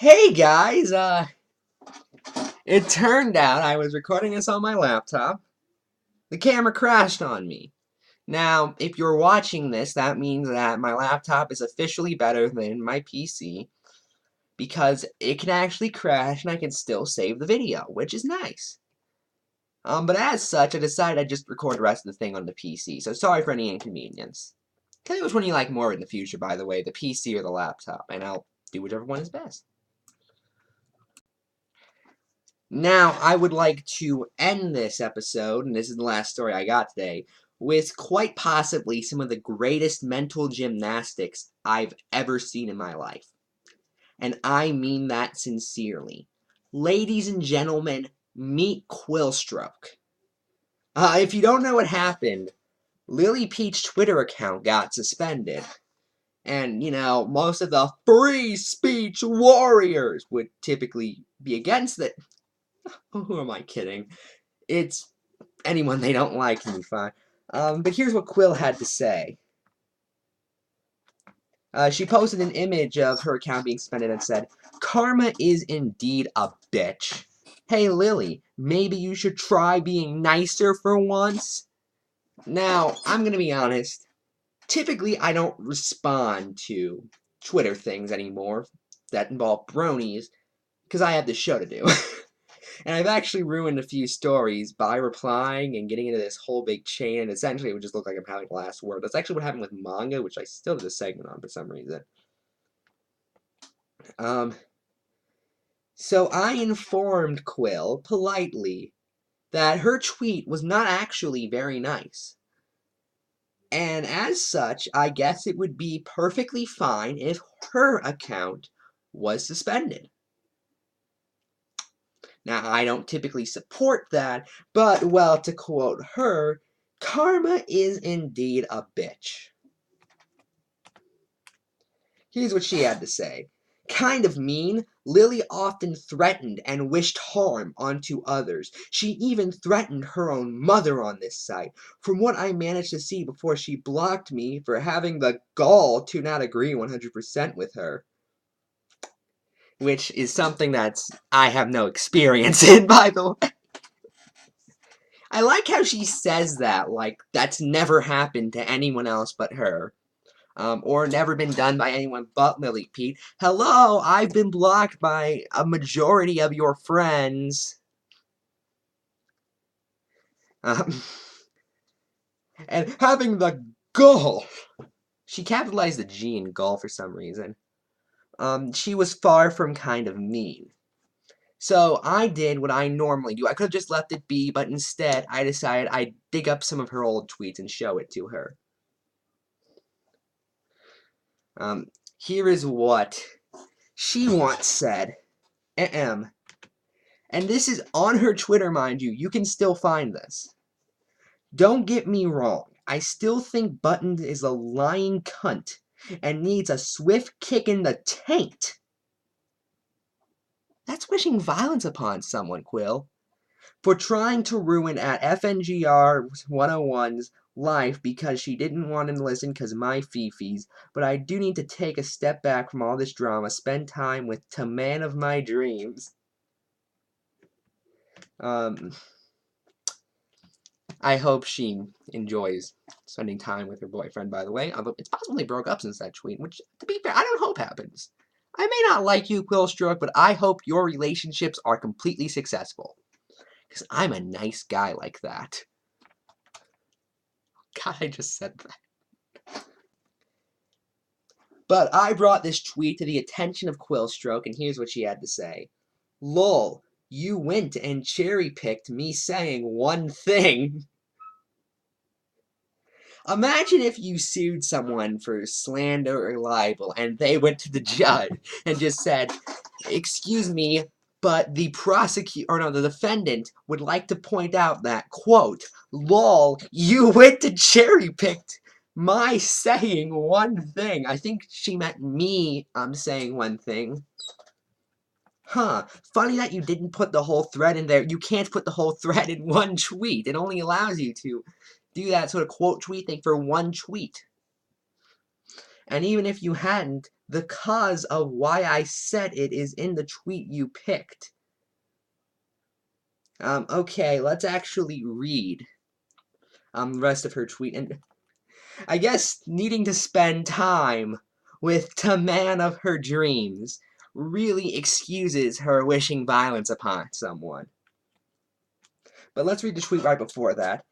Hey guys, it turned out I was recording this on my laptop. The camera crashed on me. Now, if you're watching this, that means that my laptop is officially better than my PC because it can actually crash and I can still save the video, which is nice. But as such, I decided I'd just record the rest of the thing on the PC, so sorry for any inconvenience. Tell me which one you like more in the future, by the way, the PC or the laptop, and I'll do whichever one is best. Now, I would like to end this episode, and this is the last story I got today, with quite possibly some of the greatest mental gymnastics I've ever seen in my life. And I mean that sincerely. Ladies and gentlemen, meet Quillstroke. If you don't know what happened, Lily Peach's Twitter account got suspended. And, most of the free speech warriors would typically be against it. Who am I kidding? It's anyone they don't like can be fine. But here's what Quill had to say. She posted an image of her account being suspended and said, "Karma is indeed a bitch. Hey Lily, maybe you should try being nicer for once." Now, I'm gonna be honest. Typically, I don't respond to Twitter things anymore that involve bronies, because I have the show to do. And I've actually ruined a few stories by replying and getting into this whole big chain, and essentially it would just look like I'm having the last word. That's actually what happened with manga, which I still did a segment on for some reason. So I informed Quill, politely, that her tweet was not actually very nice. And as such, I guess it would be perfectly fine if her account was suspended. Now, I don't typically support that, but, well, to quote her, karma is indeed a bitch. Here's what she had to say. Kind of mean, Lily often threatened and wished harm onto others. She even threatened her own mother on this site, from what I managed to see before she blocked me for having the gall to not agree 100% with her. Which is something I have no experience in, by the way. I like how she says that, like, that's never happened to anyone else but her. Or never been done by anyone but Lily Pete. Hello, I've been blocked by a majority of your friends. And having the gall. She capitalized the G in gall for some reason. She was far from kind of mean. So I did what I normally do. I could have just left it be, but instead I decided I'd dig up some of her old tweets and show it to her. Here is what she once said. And this is on her Twitter, mind you. You can still find this. Don't get me wrong. I still think Buttons is a lying cunt and needs a swift kick in the taint. That's wishing violence upon someone, Quill. For trying to ruin at FNGR 101's life because she didn't want to listen because my fifis, but I do need to take a step back from all this drama, spend time with the man of my dreams. I hope she enjoys spending time with her boyfriend, by the way. Although it's possible they broke up since that tweet, which, to be fair, I don't hope happens. I may not like you, Quillstroke, but I hope your relationships are completely successful. Because I'm a nice guy like that. God, I just said that. But I brought this tweet to the attention of Quillstroke, and here's what she had to say. Lol, you went and cherry-picked me saying one thing. Imagine if you sued someone for slander or libel, and they went to the judge and just said, "Excuse me, but the defendant would like to point out that, quote, lol, you went to cherry-picked my saying one thing." I think she meant me saying one thing. Huh, funny that you didn't put the whole thread in there. You can't put the whole thread in one tweet. It only allows you to do that sort of quote tweet thing for one tweet. And even if you hadn't, The cause of why I said it is in the tweet you picked. Okay, let's actually read the rest of her tweet. And I guess needing to spend time with the man of her dreams really excuses her wishing violence upon someone. But let's read the tweet right before that.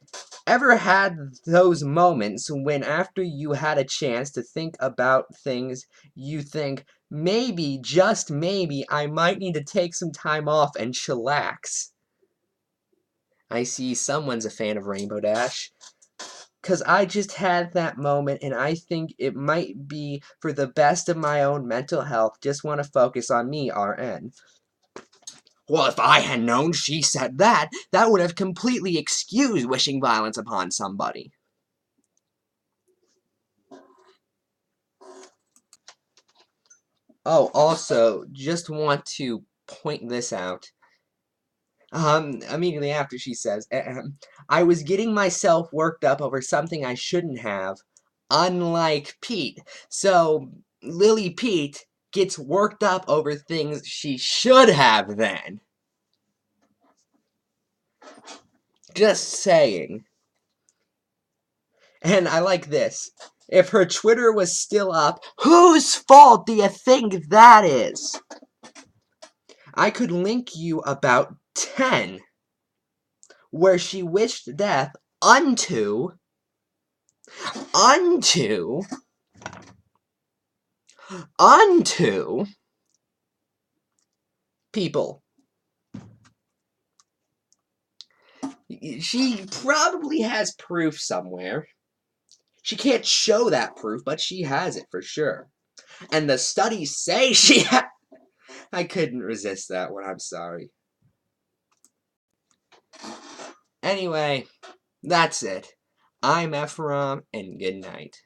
Ever had those moments when after you had a chance to think about things, you think, maybe, just maybe, I might need to take some time off and chillax? I see someone's a fan of Rainbow Dash. Because I just had that moment, and I think it might be for the best of my own mental health. Just want to focus on me, RN. Well, if I had known she said that, that would have completely excused wishing violence upon somebody. Oh, also, just want to point this out. Immediately after she says, I was getting myself worked up over something I shouldn't have, unlike Pete. So, Lily Pete gets worked up over things she should have then. Just saying. And I like this. If her Twitter was still up, whose fault do you think that is? I could link you about 10 where she wished death unto people. She probably has proof somewhere. She can't show that proof, but she has it for sure. And the studies say she I couldn't resist that one, I'm sorry. Anyway, that's it. I'm Ephrom, and good night.